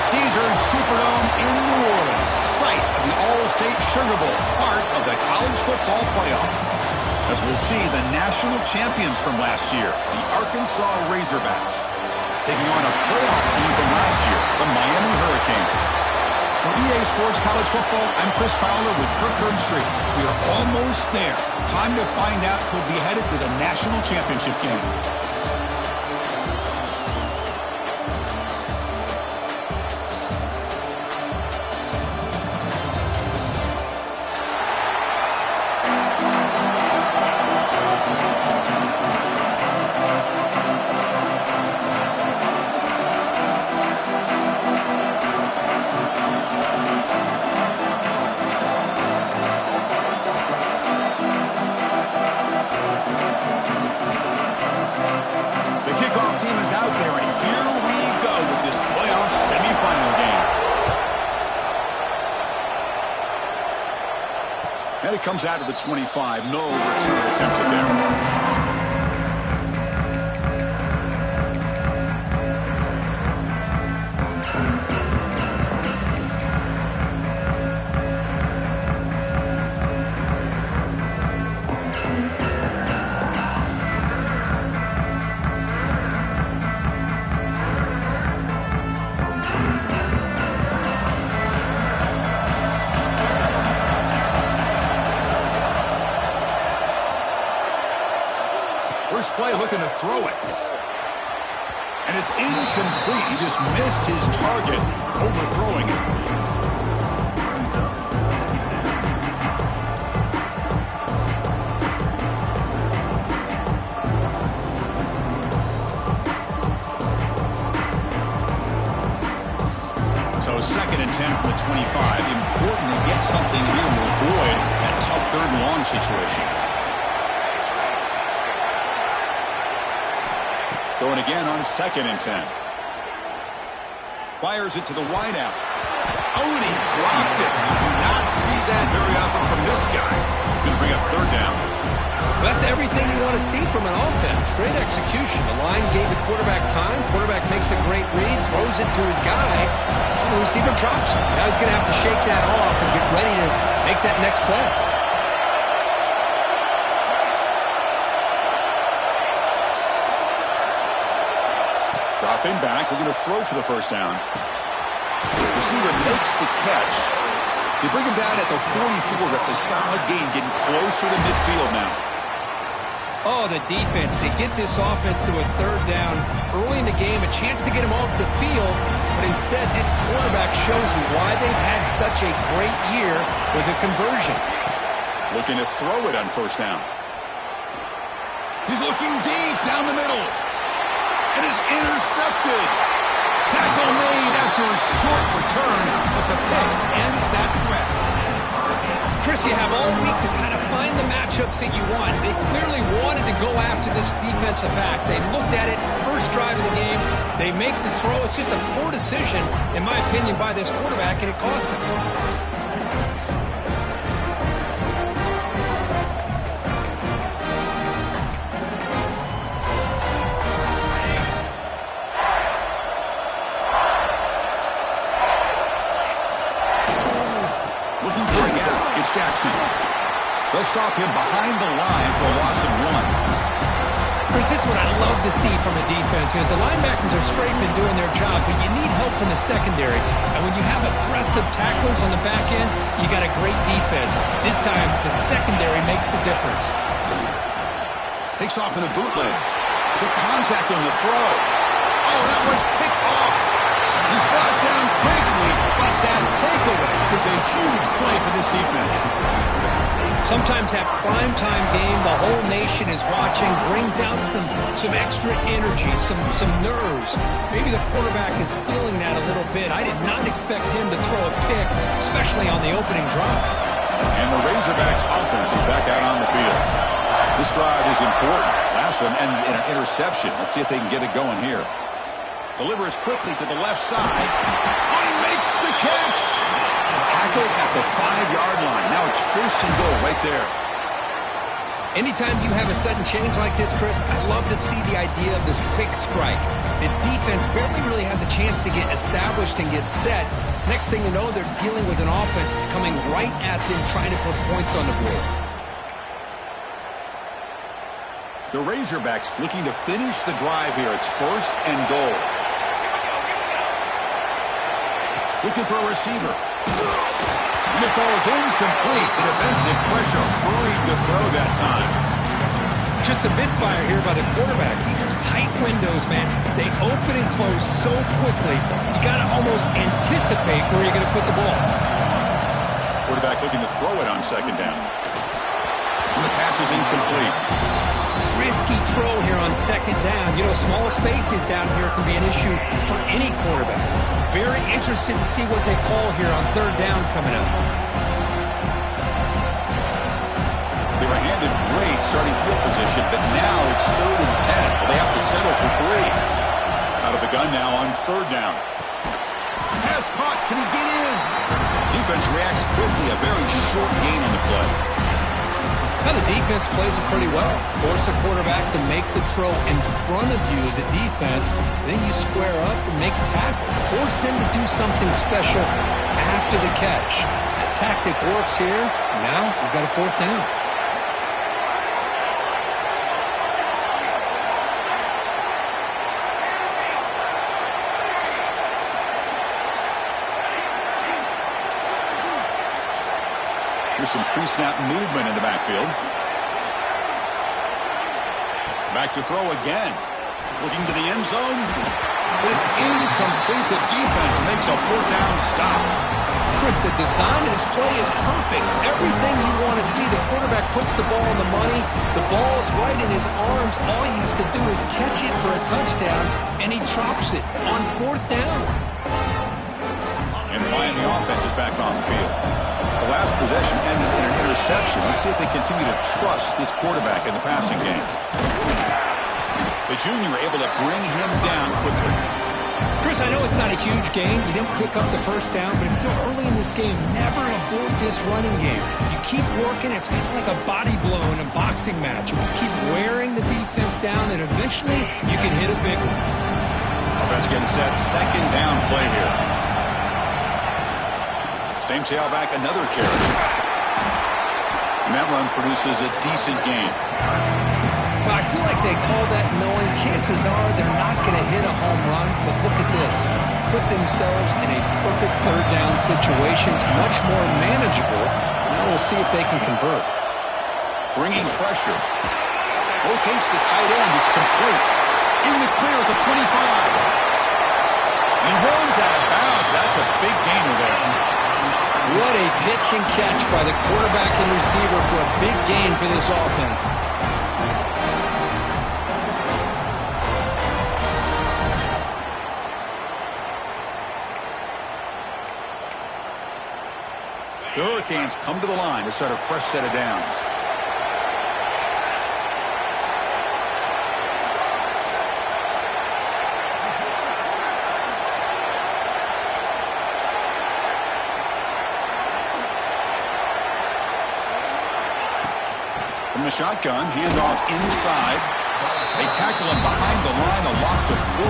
Caesars Superdome in New Orleans, site of the All-State Sugar Bowl, part of the college football playoff. As we'll see, the national champions from last year, the Arkansas Razorbacks, taking on a playoff team from last year, the Miami Hurricanes. For EA Sports College Football, I'm Chris Fowler with Kirk Herbstreit. We are almost there. Time to find out who'll be headed to the national championship game. And it comes out of the 25. No return attempted there. First play looking to throw it. And it's incomplete. He just missed his target, overthrowing it. So 2nd and 10 from the 25. Important to get something here to avoid that tough 3rd and long situation. Going again on 2nd and 10. Fires it to the wideout. Oh, and he dropped it. You do not see that very often from this guy. He's going to bring up 3rd down. That's everything you want to see from an offense. Great execution. The line gave the quarterback time. Quarterback makes a great read, throws it to his guy, and the receiver drops it. Now he's going to have to shake that off and get ready to make that next play. Dropping back, looking to throw for the 1st down. The receiver makes the catch. They bring him down at the 44. That's a solid gain, getting closer to midfield now. Oh, the defense. They get this offense to a 3rd down early in the game, a chance to get him off the field, but instead this quarterback shows you why they've had such a great year with a conversion. Looking to throw it on 1st down. He's looking deep down the middle. It is intercepted. Tackle made after a short return, but the pick ends that threat. Chris, you have all week to kind of find the matchups that you want. They clearly wanted to go after this defensive back. They looked at it, first drive of the game. They make the throw. It's just a poor decision, in my opinion, by this quarterback, and it cost him. Jackson. They'll stop him behind the line for a loss of 1. Chris, this is what I love to see from a defense, because the linebackers are scraping, doing their job, but you need help from the secondary. And when you have aggressive tacklers on the back end, you got a great defense. This time, the secondary makes the difference. Takes off in a bootleg. Took contact on the throw. Oh, that one's picked off. He's brought down quickly, but that takeaway is a huge play for this defense. Sometimes that primetime game, the whole nation is watching, brings out some extra energy, some nerves. Maybe the quarterback is feeling that a little bit. I did not expect him to throw a pick, especially on the opening drive. And the Razorbacks offense is back out on the field. This drive is important. Last one and an interception. Let's see if they can get it going here. Delivers quickly to the left side. Oh, he makes the catch. Tackle at the 5-yard line. Now it's 1st and goal right there. Anytime you have a sudden change like this, Chris, I love to see the idea of this quick strike. The defense barely really has a chance to get established and get set. Next thing you know, they're dealing with an offense that's coming right at them, trying to put points on the board. The Razorbacks looking to finish the drive here. It's 1st and goal. Looking for a receiver. And it falls incomplete. The defensive pressure hurried to throw that time. Just a misfire here by the quarterback. These are tight windows, man. They open and close so quickly. You got to almost anticipate where you're going to put the ball. Quarterback looking to throw it on 2nd down. And the pass is incomplete. Risky throw here on 2nd down. You know, small spaces down here can be an issue for any quarterback. Very interested to see what they call here on 3rd down coming up. They were handed great starting field position, but now it's 3rd and 10. Well, they have to settle for 3. Out of the gun now on 3rd down. Pass caught. Can he get in? Defense reacts quickly. A very short gain on the play. Now the defense plays it pretty well. Force the quarterback to make the throw in front of you as a defense. Then you square up and make the tackle. Force them to do something special after the catch. That tactic works here. Now we've got a 4th down. Here's some pre-snap movement in the backfield. Back to throw again. Looking to the end zone. But it's incomplete. The defense makes a 4th down stop. Chris, the design of this play is perfect. Everything you want to see. The quarterback puts the ball on the money. The ball is right in his arms. All he has to do is catch it for a touchdown, and he drops it on 4th down. And finally, the offense is back on the field. The last possession ended in an interception. Let's see if they continue to trust this quarterback in the passing game. The junior able to bring him down quickly. Chris, I know it's not a huge game. You didn't pick up the 1st down, but it's still early in this game. Never abort this running game. You keep working. It's kind of like a body blow in a boxing match. You keep wearing the defense down, and eventually you can hit a big one. Offense getting set. 2nd down play here. Same tailback, another carry. And that run produces a decent gain. Well, I feel like they call that knowing chances are they're not going to hit a home run, but look at this. Put themselves in a perfect 3rd down situation. It's much more manageable. Now we'll see if they can convert. Bringing pressure. Locates the tight end. It's complete. In the clear at the 25. And he runs out of bounds. That's a big gainer there. What a pitch and catch by the quarterback and receiver for a big gain for this offense. The Hurricanes come to the line to start a fresh set of downs. From the shotgun, handoff inside. They tackle him behind the line, a loss of 4.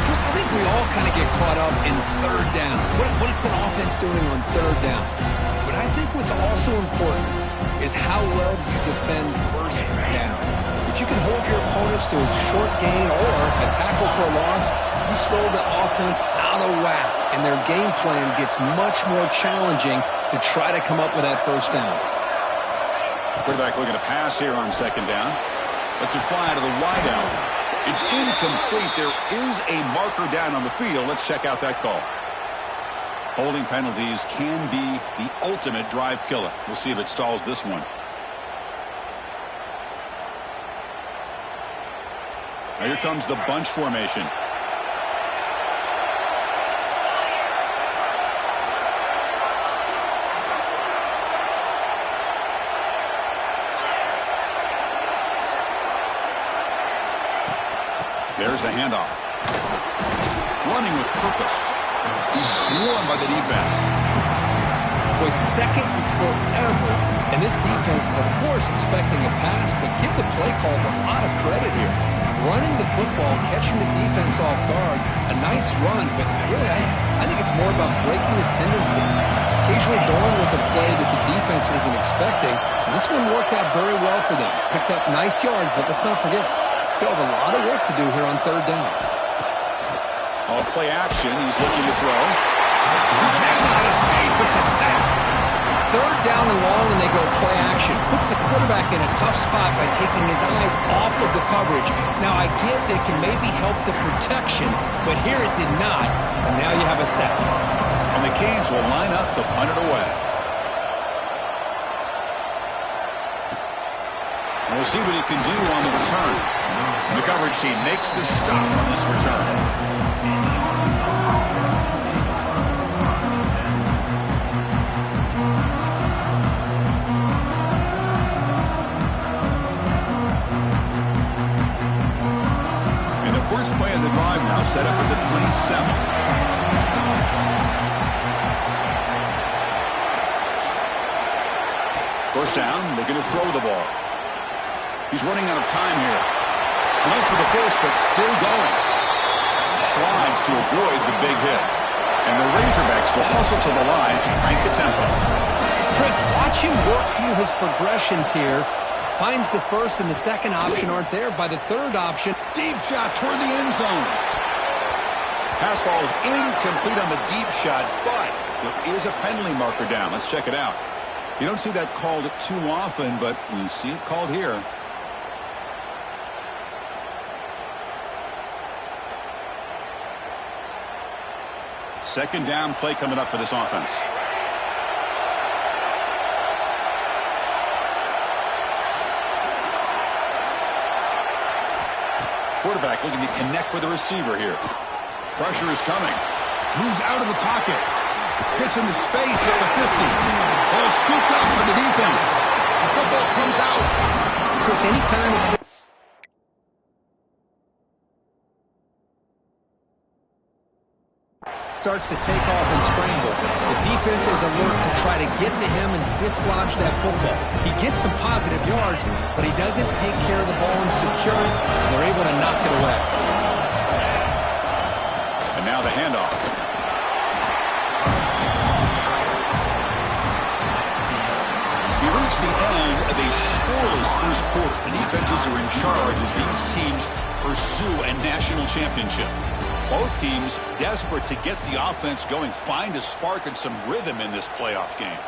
Chris, I think we all kind of get caught up in 3rd down. What is an offense doing on 3rd down? But I think what's also important is how well you defend 1st down. If you can hold your opponents to a short gain or a tackle for a loss, you throw the offense out of whack, and their game plan gets much more challenging to try to come up with that 1st down. Quarterback looking to pass here on 2nd down. Lets it fly to the wideout. It's incomplete. There is a marker down on the field. Let's check out that call. Holding penalties can be the ultimate drive killer. We'll see if it stalls this one. Now here comes the bunch formation. There's the handoff. Running with purpose. He's swarmed by the defense. was second forever. And this defense is, of course, expecting a pass, but give the play call a lot of credit here. Running the football, catching the defense off guard, a nice run, but really I think it's more about breaking the tendency. Occasionally going with a play that the defense isn't expecting. And this one worked out very well for them. Picked up nice yards, but let's not forget, still have a lot of work to do here on third down. Off play action, he's looking to throw. He cannot escape, it's a sack. Third down and long, and they go play action. Puts the quarterback in a tough spot by taking his eyes off of the coverage. Now, I get that it can maybe help the protection, but here it did not, and now you have a sack. And the Canes will line up to punt it away. And we'll see what he can do on the return. And the coverage team makes the stop on this return. First play of the drive now set up at the 27. First down, looking to throw the ball. He's running out of time here. Went for the first, but still going. Slides to avoid the big hit. And the Razorbacks will hustle to the line to crank the tempo. Chris, watch him work through his progressions here. Finds the first and the second option aren't there. By the third option, deep shot toward the end zone. Pass ball is incomplete on the deep shot, but there is a penalty marker down. Let's check it out. You don't see that called too often, but we see it called here. Second down play coming up for this offense. Quarterback looking to connect with the receiver here. Pressure is coming. Moves out of the pocket. Hits into space at the 50. Ball scooped up by the defense. The football comes out. Chris, anytime starts to take off and scramble, the defense is alert to try to get to him and dislodge that football. He gets some positive yards, but he doesn't take care of the ball and secure it, and they're able to knock it away. And now the handoff. We reach the end of a scoreless first quarter. The defenses are in charge as these teams pursue a national championship. Both teams desperate to get the offense going, find a spark and some rhythm in this playoff game.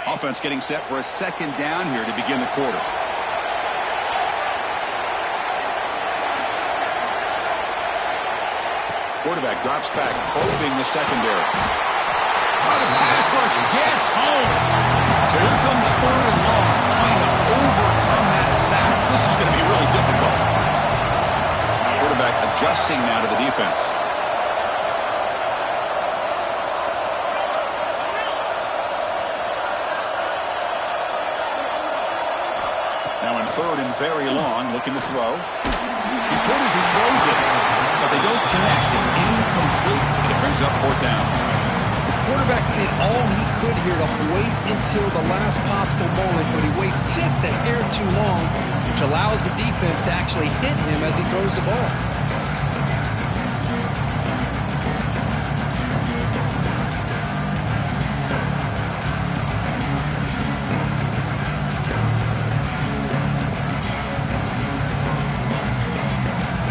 Offense getting set for a second down here to begin the quarter. Quarterback drops back, probing the secondary. Oh, the pass rush gets home. So here comes third and long, trying to overcome that sack. This is going to be really difficult. Quarterback adjusting now to the defense. Now in third and very long, looking to throw. He's good as he throws it, but they don't connect. It's incomplete, and it brings up fourth down. The quarterback did all he could here to wait until the last possible moment, but he waits just a hair too long, which allows the defense to actually hit him as he throws the ball.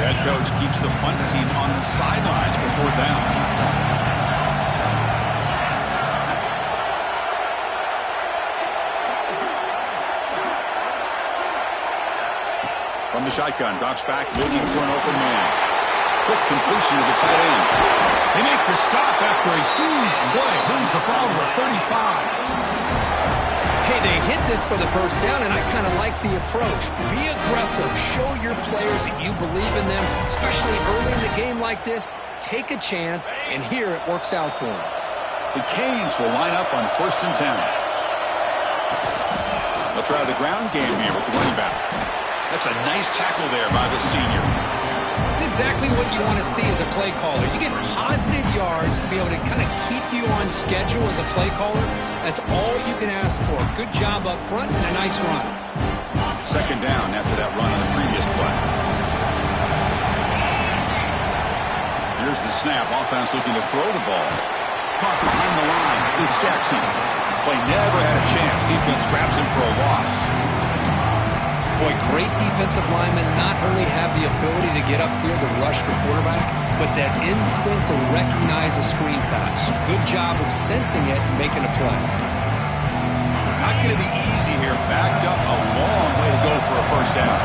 Head coach keeps the punt team on the sidelines for fourth down. From the shotgun, drops back, looking for an open man. Quick completion to the tight end. They make the stop after a huge play. Brings the ball to the 35. Hey, they hit this for the first down, and I kind of like the approach. Be aggressive. Show your players that you believe in them, especially early in the game like this. Take a chance, and here it works out for them. The Canes will line up on 1st and 10. They'll try the ground game here with the running back. That's a nice tackle there by the senior. It's exactly what you want to see as a play caller. You get positive yards to be able to kind of keep you on schedule as a play caller. That's all you can ask for. Good job up front and a nice run. 2nd down after that run on the previous play. Here's the snap. Offense looking to throw the ball. Caught behind the line. It's Jackson. Play never had a chance. Defense grabs him for a loss. Boy, great defensive linemen not only have the ability to get upfield and rush the quarterback, but that instinct to recognize a screen pass. Good job of sensing it and making a play. Not going to be easy here. Backed up a long way to go for a 1st down.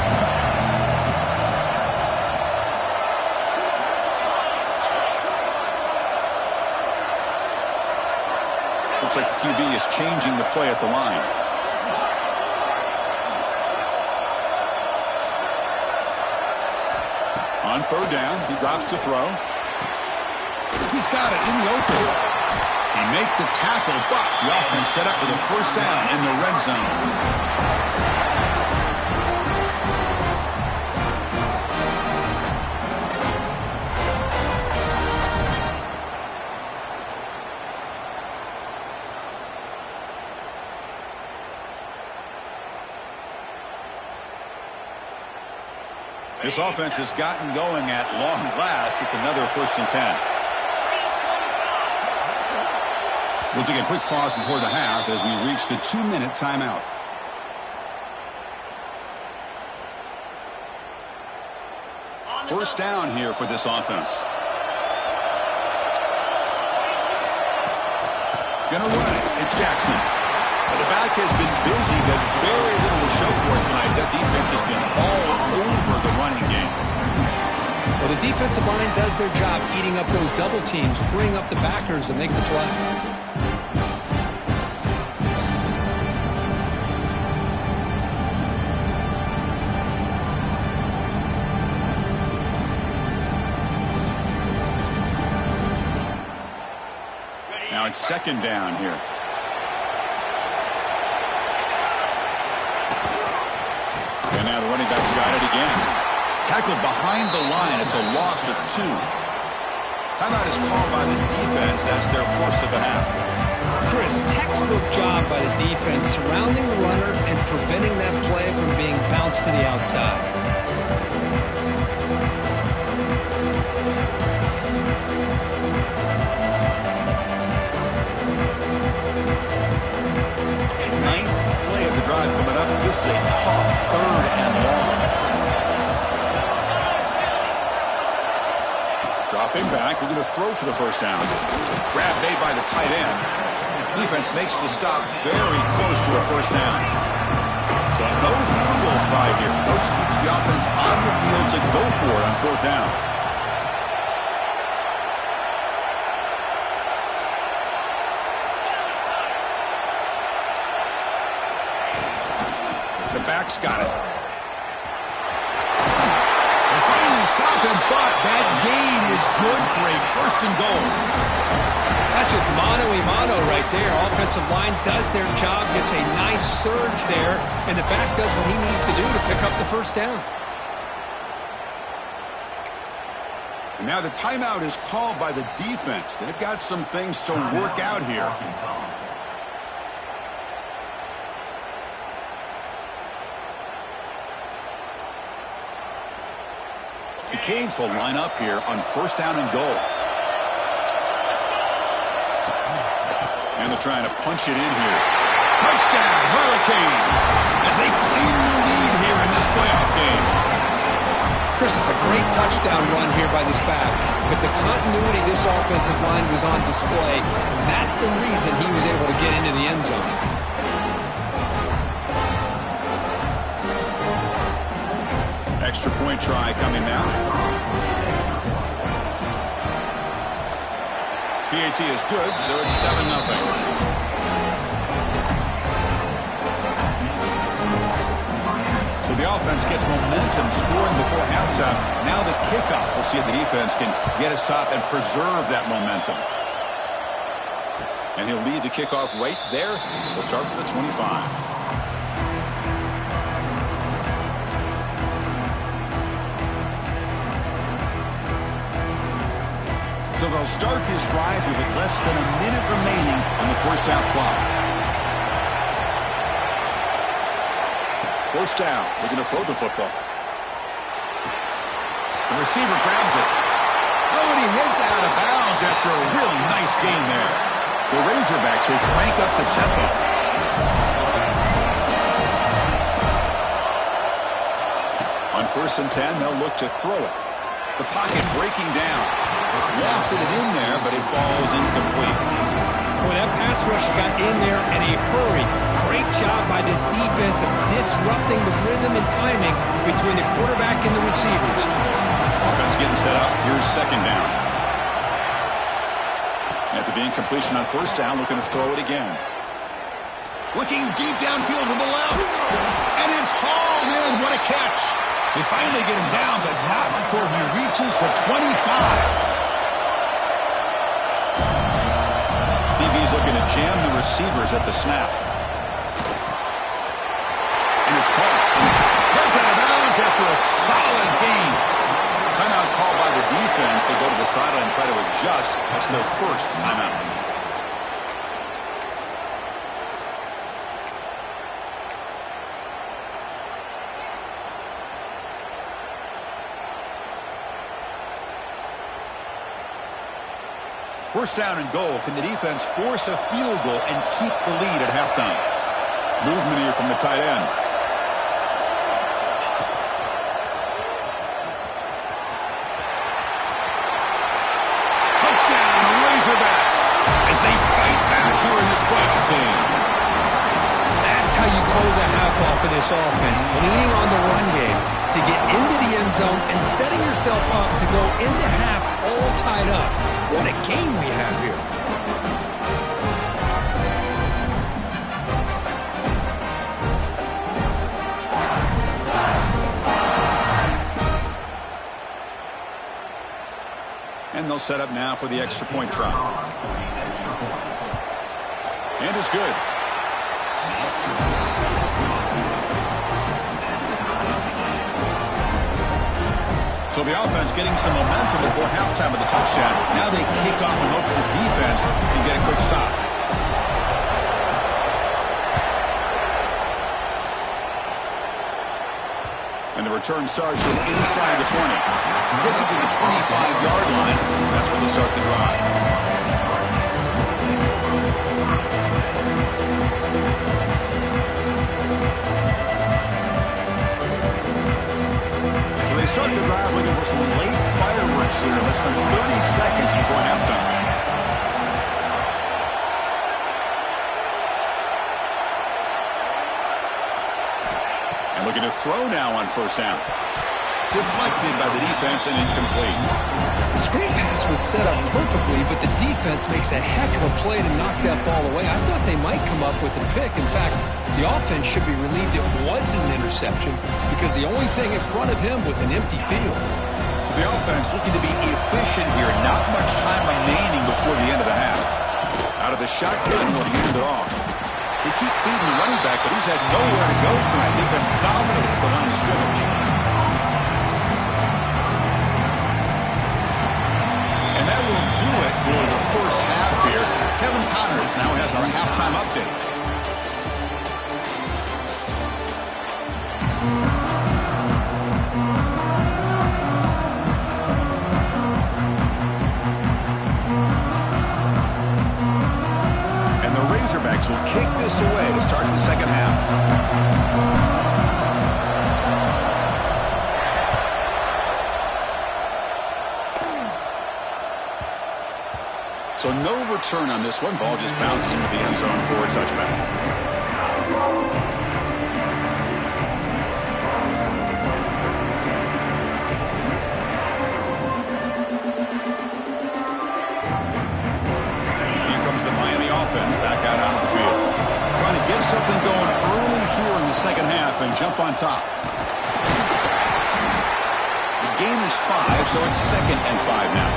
Looks like the QB is changing the play at the line. On 3rd down, he drops to throw. He's got it in the open. He made the tackle, but the offense set up with a 1st down in the red zone. This offense has gotten going at long last. It's another 1st and 10. We'll take a quick pause before the half as we reach the 2-minute timeout. First down here for this offense. Gonna run it. It's Jackson. Well, the back has been busy, but very little to show for it tonight. That defense has been all over the running game. Well, the defensive line does their job eating up those double teams, freeing up the backers to make the play. Now it's 2nd down here. And now the running back's got it again. Tackled behind the line. It's a loss of 2. Timeout is called by the defense. That's their 1st of the half. Chris, textbook job by the defense surrounding the runner and preventing that play from being bounced to the outside. Coming up, this is a tough 3rd and long. Dropping back, we're going to throw for the 1st down. Grab made by the tight end. Defense makes the stop very close to a 1st down. So no field goal try here. Coach keeps the offense on the field to go for it on 4th down. Back's got it. They finally stop him, but that gain is good for a 1st and goal. That's just mano-a-mano right there. Offensive line does their job, gets a nice surge there, and the back does what he needs to do to pick up the 1st down. And now the timeout is called by the defense. They've got some things to work out here. The Canes will line up here on 1st down and goal. And they're trying to punch it in here. Touchdown, Hurricanes, as they claim the lead here in this playoff game. Chris, it's a great touchdown run here by this back, but the continuity of this offensive line was on display, and that's the reason he was able to get into the end zone. Extra point try coming now. PAT is good, so it's 7-0. So the offense gets momentum scoring before halftime. Now the kickoff. We'll see if the defense can get us top and preserve that momentum. And he'll lead the kickoff right there. They'll start with the 25. So they'll start this drive with less than a minute remaining on the first half clock. First down, looking to throw the football. The receiver grabs it. Oh, and he heads out of bounds after a really nice gain there. The Razorbacks will crank up the tempo. On 1st and 10, they'll look to throw it. The pocket breaking down. Lofted it in there, but it falls incomplete. Boy, that pass rush got in there in a hurry. Great job by this defense of disrupting the rhythm and timing between the quarterback and the receivers. Offense getting set up. Here's 2nd down. After the incompletion on 1st down, looking to throw it again. Looking deep downfield to the left. And it's hauled in. What a catch. They finally get him down, but not before he reaches the 25. DB's looking to jam the receivers at the snap. And it's caught. Heads out of bounds after a solid gain. Timeout called by the defense. They go to the sideline and try to adjust. That's their first timeout. First down and goal. Can the defense force a field goal and keep the lead at halftime? Movement here from the tight end. Touchdown, Razorbacks, as they fight back here in this playoff game. That's how you close a half off of this offense, leaning on the run game to get into the end zone and setting yourself up to go into half all tied up. What a game we have here. And they'll set up now for the extra point try. And it's good. So the offense getting some momentum before halftime of the touchdown. Now they kick off in hopes the defense can get a quick stop. And the return starts from inside the 20. Gets it to the 25-yard line. That's where they start the drive. They start the drive looking for some late fireworks here, less than 30 seconds before halftime. And looking to throw now on 1st down. Deflected by the defense and incomplete. The screen pass was set up perfectly, but the defense makes a heck of a play to knock that ball away. I thought they might come up with a pick. In fact, the offense should be relieved it wasn't an interception because the only thing in front of him was an empty field. So the offense looking to be efficient here. Not much time remaining before the end of the half. Out of the shotgun, will hand it off. They keep feeding the running back, but he's had nowhere to go tonight. They've been dominant at the line of scrimmage. And that will do it for the first half here. Kevin Connors now has our halftime update. And the Razorbacks will kick this away to start the second half. So no return on this one. Ball just bounces into the end zone for a touchback. Back out onto the field. Trying to get something going early here in the second half and jump on top. The game is 5, so it's 2nd and 5 now.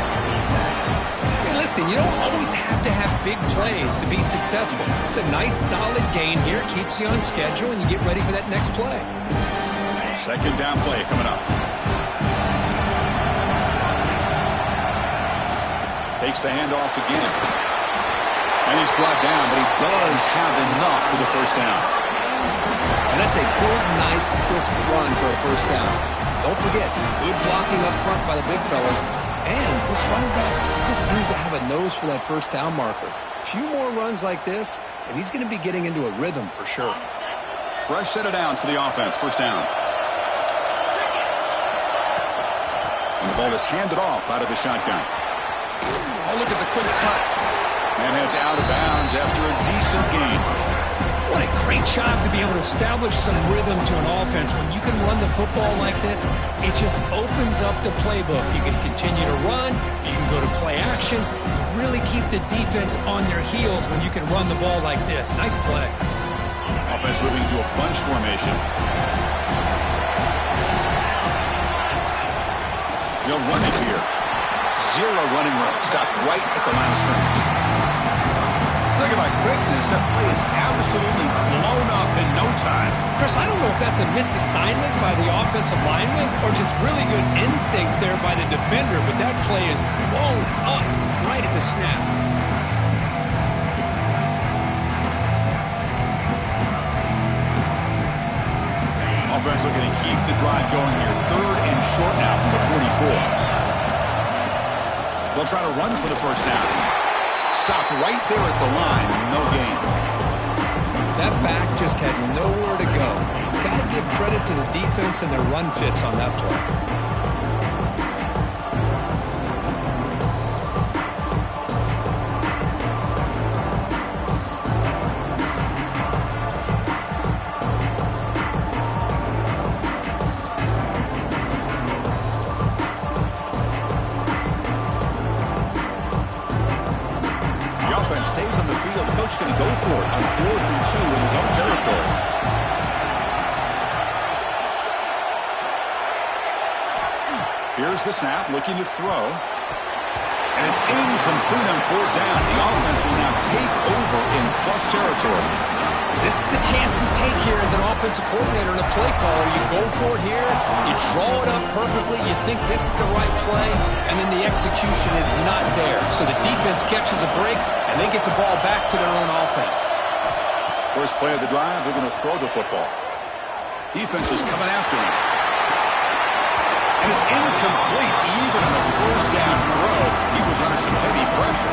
Hey, listen, you don't always have to have big plays to be successful. It's a nice, solid gain here. Keeps you on schedule, and you get ready for that next play. Second down play coming up. Takes the handoff again. And he's brought down, but he does have enough for the first down. And that's a good, nice, crisp run for a first down. Don't forget, good blocking up front by the big fellas. And this running back just seems to have a nose for that first down marker. A few more runs like this, and he's going to be getting into a rhythm for sure. Fresh set of downs for the offense. First down. And the ball is handed off out of the shotgun. Oh, look at the quick cut. And heads out of bounds after a decent gain. What a great job to be able to establish some rhythm to an offense. When you can run the football like this, it just opens up the playbook. You can continue to run. You can go to play action. You really keep the defense on their heels when you can run the ball like this. Nice play. Offense moving to a bunch formation. They'll run it here. Zero running room. Stopped right at the line of scrimmage. Talk about quickness. That play is absolutely blown up in no time. Chris, I don't know if that's a misassignment by the offensive lineman or just really good instincts there by the defender, but that play is blown up right at the snap. Offense looking to keep the drive going here. Third and short now from the 44. They'll try to run for the first down. Stopped right there at the line. No gain. That back just had nowhere to go. Got to give credit to the defense and their run fits on that play. Stays on the field. The coach is going to go for it on 4th and 2 in his own territory. Here's the snap, looking to throw. And it's incomplete on 4th down. The offense will now take over in plus territory. This is the chance you take here as an offensive coordinator and a play caller. You go for it here, you draw it up perfectly, you think this is the right play, and then the execution is not there. So the defense catches a break, and they get the ball back to their own offense. First play of the drive, they're going to throw the football. Defense is coming after him. And it's incomplete even on the first down throw. He was under some heavy pressure.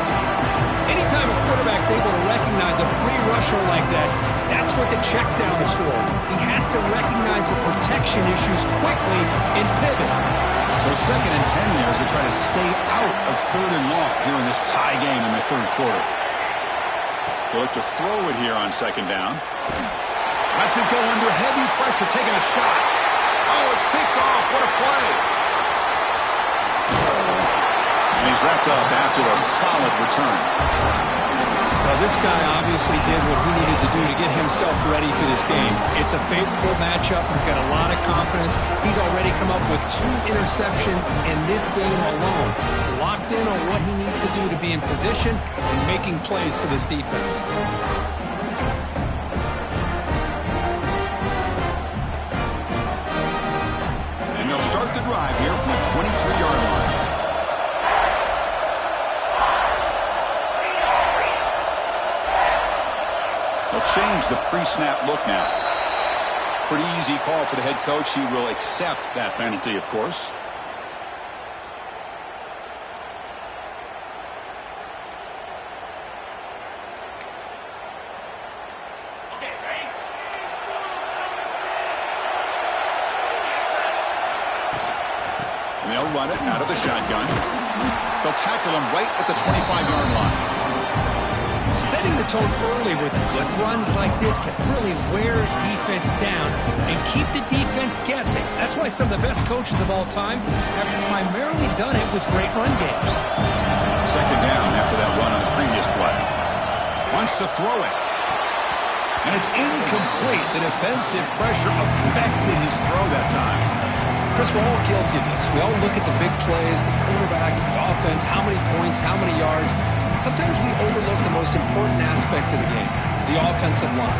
Anytime a quarterback's able to recognize a free rusher like that, that's what the check down is for. He has to recognize the protection issues quickly and pivot. So second and 10 here as they try to stay out of third and long here in this tie game in the third quarter. They look to throw it here on second down. Lets it go under heavy pressure, taking a shot. Oh, it's picked off. What a play. And he's wrapped up after a solid return. Well, this guy obviously did what he needed to do to get himself ready for this game. It's a favorable matchup. He's got a lot of confidence. He's already come up with 2 interceptions in this game alone. Locked in on what he needs to do to be in position and making plays for this defense. And they'll start the drive here from the 23-yard line. They'll change the pre-snap look now. Pretty easy call for the head coach. He will accept that penalty, of course. And they'll run it out of the shotgun. They'll tackle him right at the 25-yard line. Setting the tone early with good runs like this can really wear defense down and keep the defense guessing. That's why some of the best coaches of all time have primarily done it with great run games. Second down after that run on the previous play. Wants to throw it. And it's incomplete. The defensive pressure affected his throw that time. Chris, we're all guilty of this. We all look at the big plays, the quarterbacks, the offense, how many points, how many yards. Sometimes we overlook the most important aspect of the game, the offensive line.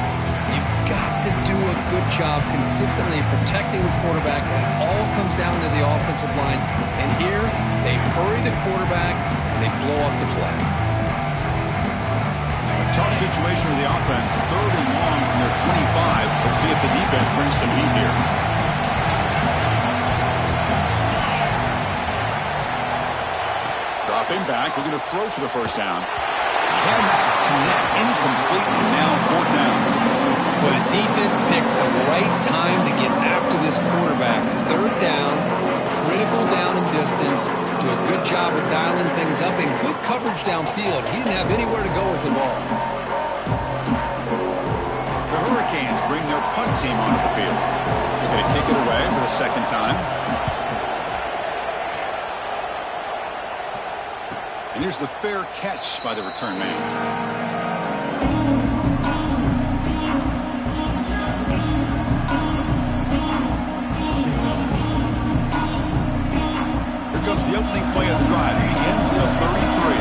You've got to do a good job consistently protecting the quarterback. It all comes down to the offensive line. And here, they hurry the quarterback, and they blow up the play. Tough situation with the offense. 3rd and long from their 25. Let's see if the defense brings some heat here. Dropping back, looking to throw for the first down. Cannot connect, incomplete, and now 4th down. Well, the defense picks the right time to get after this quarterback. 3rd down, critical down and distance. Do a good job of dialing things up and good coverage downfield. He didn't have anywhere to go with the ball. The Hurricanes bring their punt team onto the field. They're going to kick it away for the 2nd time. And here's the fair catch by the return man. Here comes the opening play of the drive. It begins with a 33.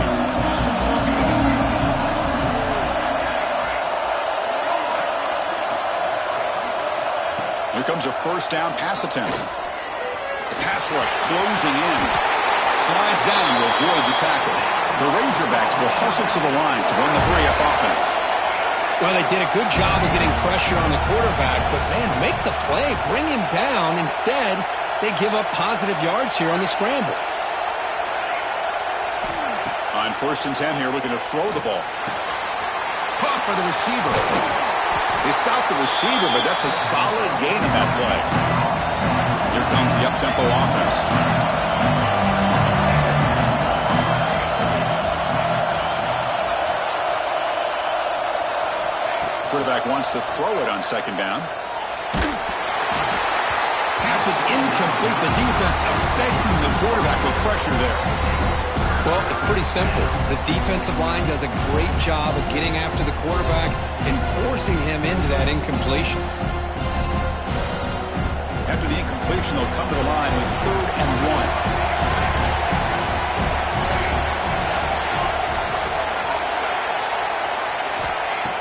Here comes a 1st down pass attempt. The pass rush closing in. Slides down to avoid the tackle. The Razorbacks will hustle to the line to run the hurry-up offense. Well, they did a good job of getting pressure on the quarterback, but, man, make the play, bring him down. Instead, they give up positive yards here on the scramble. On 1st and 10 here, looking to throw the ball. Caught by the receiver. They stopped the receiver, but that's a solid gain in that play. Here comes the up-tempo offense. Quarterback wants to throw it on 2nd down. Pass is incomplete. The defense affecting the quarterback with pressure there. Well, it's pretty simple. The defensive line does a great job of getting after the quarterback and forcing him into that incompletion. After the incompletion, they'll come to the line with 3rd and 1.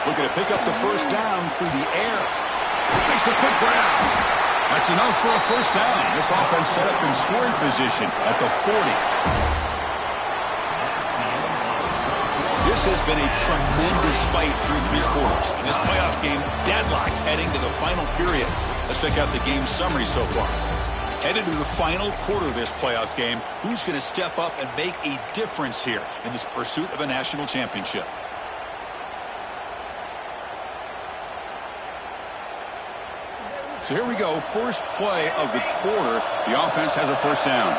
Looking to pick up the 1st down through the air. Makes a quick grab. That's enough for a 1st down. This offense set up in scoring position at the 40. This has been a tremendous fight through 3 quarters. In this playoff game, deadlocked heading to the final period. Let's check out the game summary so far. Headed to the final quarter of this playoff game, who's going to step up and make a difference here in this pursuit of a national championship? So here we go, first play of the quarter. The offense has a 1st down.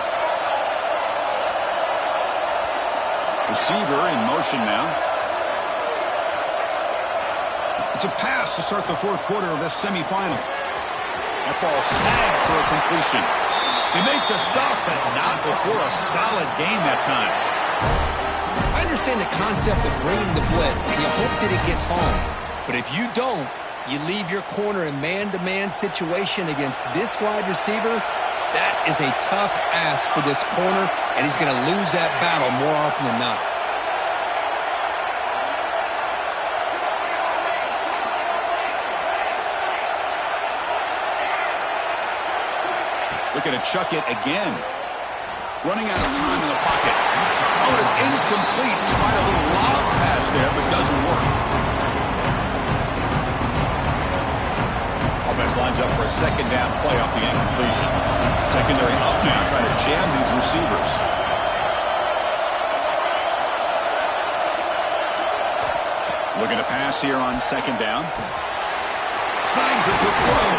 Receiver in motion now. It's a pass to start the 4th quarter of this semifinal. That ball snagged for a completion. They make the stop, but not before a solid gain that time. I understand the concept of bringing the blitz. You hope that it gets home. But if you don't, you leave your corner in man-to-man situation against this wide receiver. That is a tough ask for this corner, and he's going to lose that battle more often than not. Looking to chuck it again. Running out of time in the pocket. Oh, it's incomplete. Tried a little lob pass there, but doesn't work. Offense lines up for a 2nd down play off the incompletion. Secondary up now, trying to jam these receivers. Looking to pass here on 2nd down. Snags a quick throw.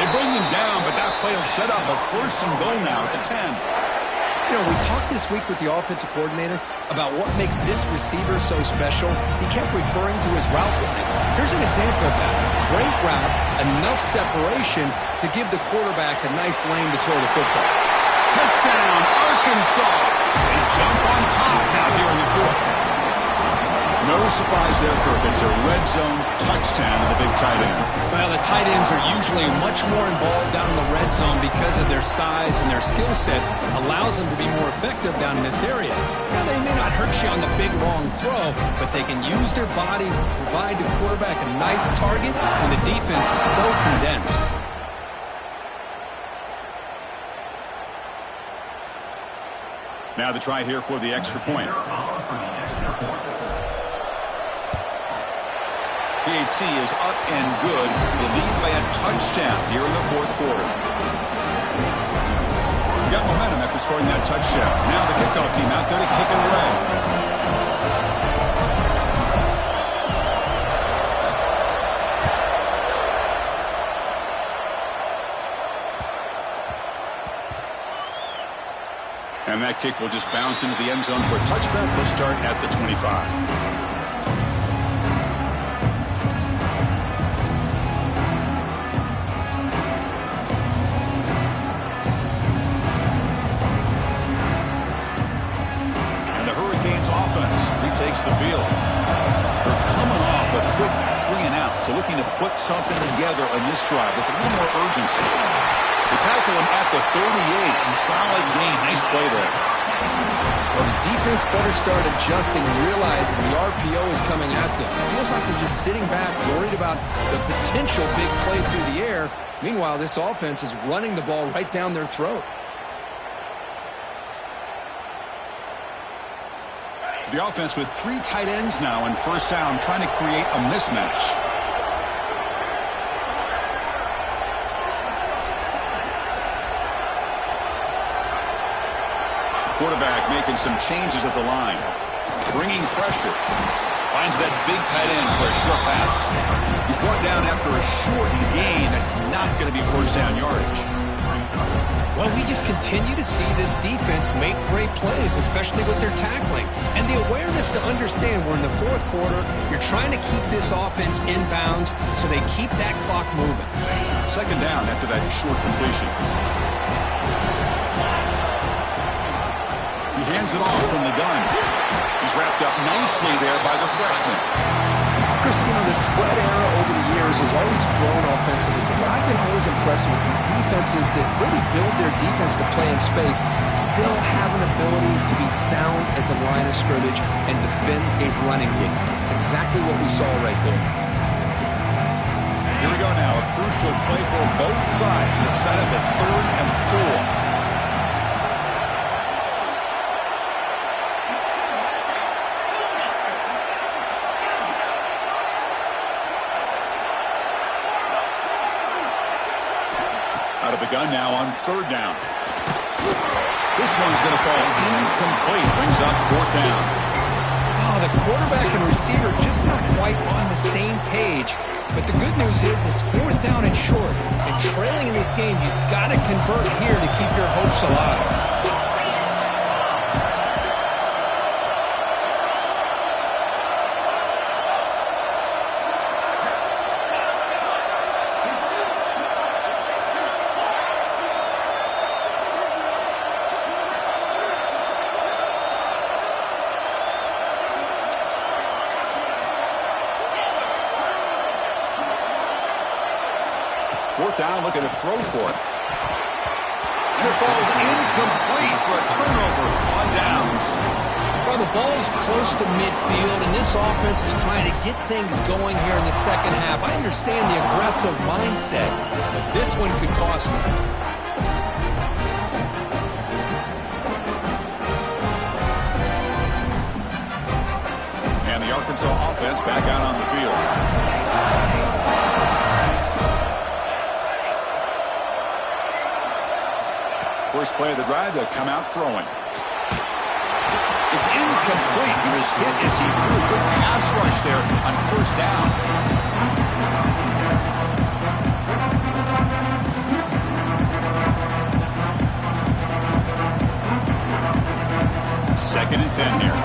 They bring him down, but that play will set up a 1st and goal now at the 10. You know, we talked this week with the offensive coordinator about what makes this receiver so special. He kept referring to his route running. Here's an example of that. Great route, enough separation to give the quarterback a nice lane to throw the football. Touchdown, Arkansas. They jump on top now here in the 4th. No surprise there, Kirk. It's a red zone touchdown to the big tight end. Well, the tight ends are usually much more involved down in the red zone because of their size, and their skill set allows them to be more effective down in this area. Now, they may not hurt you on the big, long throw, but they can use their bodies to provide the quarterback a nice target when the defense is so condensed. Now the try here for the extra point. PAT is up and good. The lead by a touchdown here in the fourth quarter. Got momentum after scoring that touchdown. Now the kickoff team out there to kick it away. And that kick will just bounce into the end zone for a touchback. They'll start at the 25. And the Hurricanes offense retakes the field. They're coming off a quick 3 and out, so looking to put something together on this drive with a little more urgency. They tackle him at the 38. Solid gain. Nice play there. Well, the defense better start adjusting and realizing the RPO is coming at them. It feels like they're just sitting back, worried about the potential big play through the air. Meanwhile, this offense is running the ball right down their throat. The offense with 3 tight ends now in first down, trying to create a mismatch. Quarterback making some changes at the line. Bringing pressure. Finds that big tight end for a short pass. He's brought down after a shortened gain. That's not going to be first down yardage. Well, we just continue to see this defense make great plays, especially with their tackling. And the awareness to understand we're in the fourth quarter, you're trying to keep this offense in bounds so they keep that clock moving. Second down after that short completion. He hands it off from the gun. He's wrapped up nicely there by the freshman. Chris, the spread era over the years has always grown offensively, but I've been always impressed with defenses that really build their defense to play in space, still have an ability to be sound at the line of scrimmage and defend a running game. It's exactly what we saw right there. Here we go now, a crucial play for both sides. Let's set up a 3rd and 4. Out of the gun now on 3rd down. This one's going to fall incomplete. Brings up 4th down. Oh, the quarterback and receiver just not quite on the same page. But the good news is it's 4th down and short. And trailing in this game, you've got to convert here to keep your hopes alive. Down, looking to throw for it. And it falls incomplete for a turnover on downs. Well, the ball's close to midfield, and this offense is trying to get things going here in the second half. I understand the aggressive mindset, but this one could cost them. And the Arkansas offense back out on the field. First play of the drive, they'll come out throwing. It's incomplete. He was hit as he threw. Good pass rush there on 1st down. 2nd and 10 here.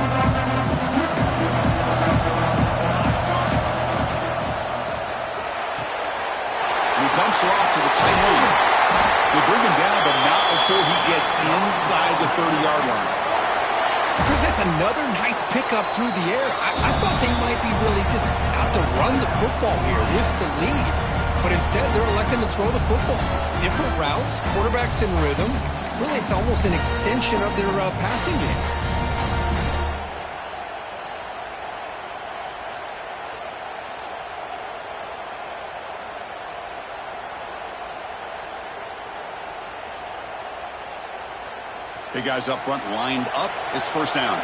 He dumps it off to the tight end. They bring him down, but not before he gets inside the 30-yard line. Chris, that's another nice pickup through the air. I thought they might be really just out to run the football here with the lead. But instead, they're electing to throw the football. Different routes, quarterbacks in rhythm. Really, it's almost an extension of their passing game. Big guys up front lined up. It's first down.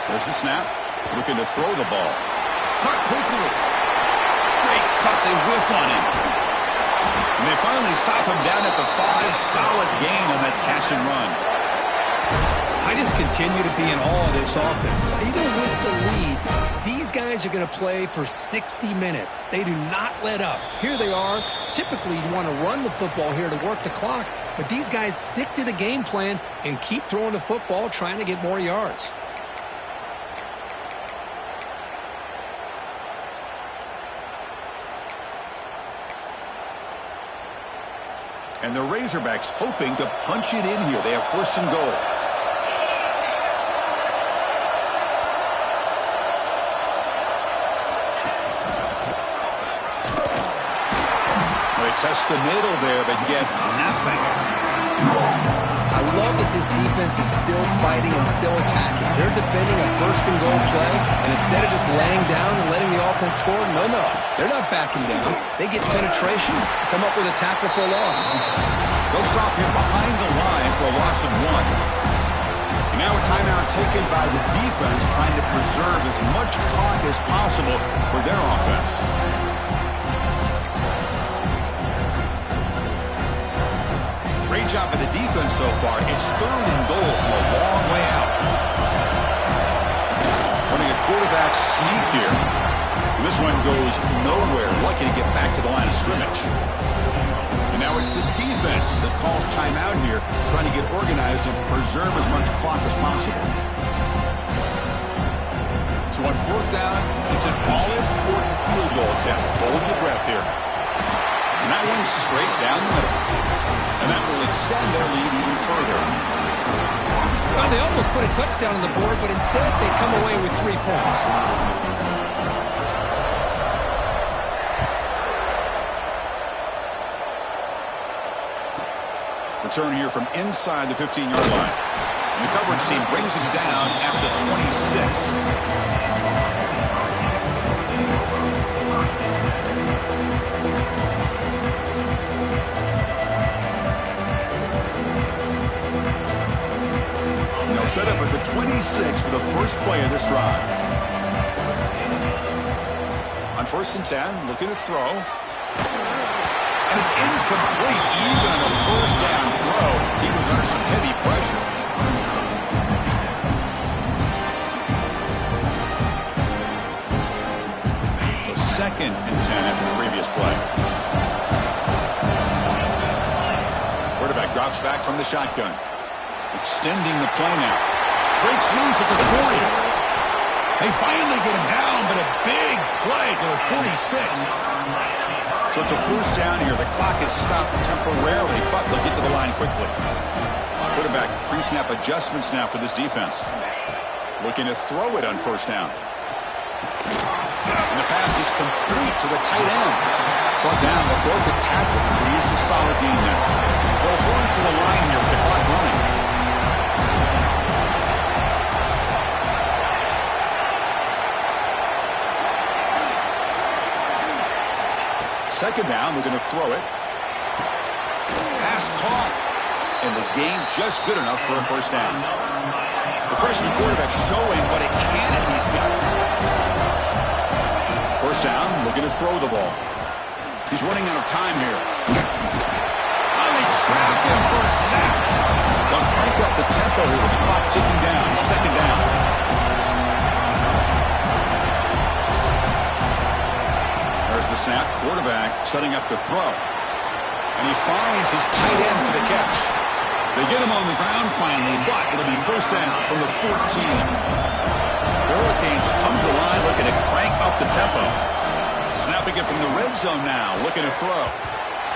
There's the snap. Looking to throw the ball. Cut quickly. Great cut. They whiff on him. And they finally stop him down at the 5. Solid gain on that catch and run. I just continue to be in awe of this offense. Even with the lead, these guys are going to play for 60 minutes. They do not let up. Here they are. Typically, you want to run the football here to work the clock, but these guys stick to the game plan and keep throwing the football, trying to get more yards. And the Razorbacks hoping to punch it in here. They have first and goal. Test the middle there, but get nothing. I love that this defense is still fighting and still attacking. They're defending a first and goal play, and instead of just laying down and letting the offense score, no, they're not backing down. They get penetration, come up with a tackle for a loss. They'll stop him behind the line for a loss of 1. And now a timeout taken by the defense, trying to preserve as much clock as possible for their offense. Great job by the defense so far. It's third and goal from a long way out. Running a quarterback sneak here. And this one goes nowhere. Lucky to get back to the line of scrimmage. And now it's the defense that calls timeout here, trying to get organized and preserve as much clock as possible. So on fourth down, it's an all-important field goal attempt. Hold your breath here. And that one's straight down the middle. And that will extend their lead even further. Well, they almost put a touchdown on the board, but instead they come away with 3 points. Return here from inside the 15-yard line. And the coverage team brings him down at the 26. Set up at the 26 for the first play of this drive. On first and 10, looking to throw. And it's incomplete even on the first down throw. He was under some heavy pressure. So second and 10 after the previous play. Quarterback drops back from the shotgun. Extending the play now. Breaks loose at the 40. They finally get him down, but a big play to the 46. So it's a first down here. The clock is stopped temporarily, but they'll get to the line quickly. Quarterback pre-snap adjustments now for this defense. Looking to throw it on first down. And the pass is complete to the tight end. Brought down, but broke the tackle. But he's a solid gain there. They'll hurry to the line here with the clock running. Second down, we're going to throw it. Pass caught. And the game just good enough for a first down. The freshman quarterback showing what a cannon he's got. First down, looking to throw the ball. He's running out of time here. Oh, they trap him for a sack. They'll crank up the tempo here with the clock ticking down. Second down. There's the snap. Quarterback setting up to throw. And he finds his tight end for the catch. They get him on the ground finally, but it'll be first down from the 14. The Hurricanes to crank up the tempo. Snapping it from the red zone now, looking to throw.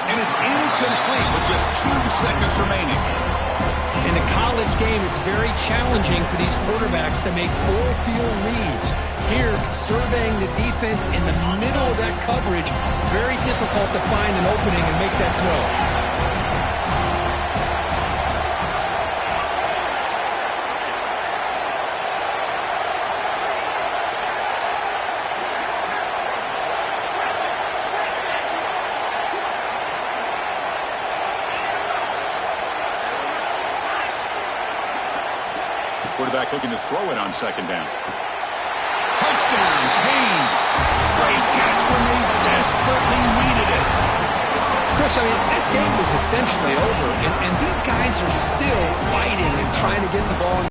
And it's incomplete with just 2 seconds remaining. In a college game, it's very challenging for these quarterbacks to make full field reads. Here, surveying the defense in the middle of that coverage, very difficult to find an opening and make that throw. Quarterback looking to throw it on second down. Touchdown, Haynes. Great catch when they desperately needed it. Chris, I mean, this game is essentially over, and these guys are still fighting and trying to get the ball in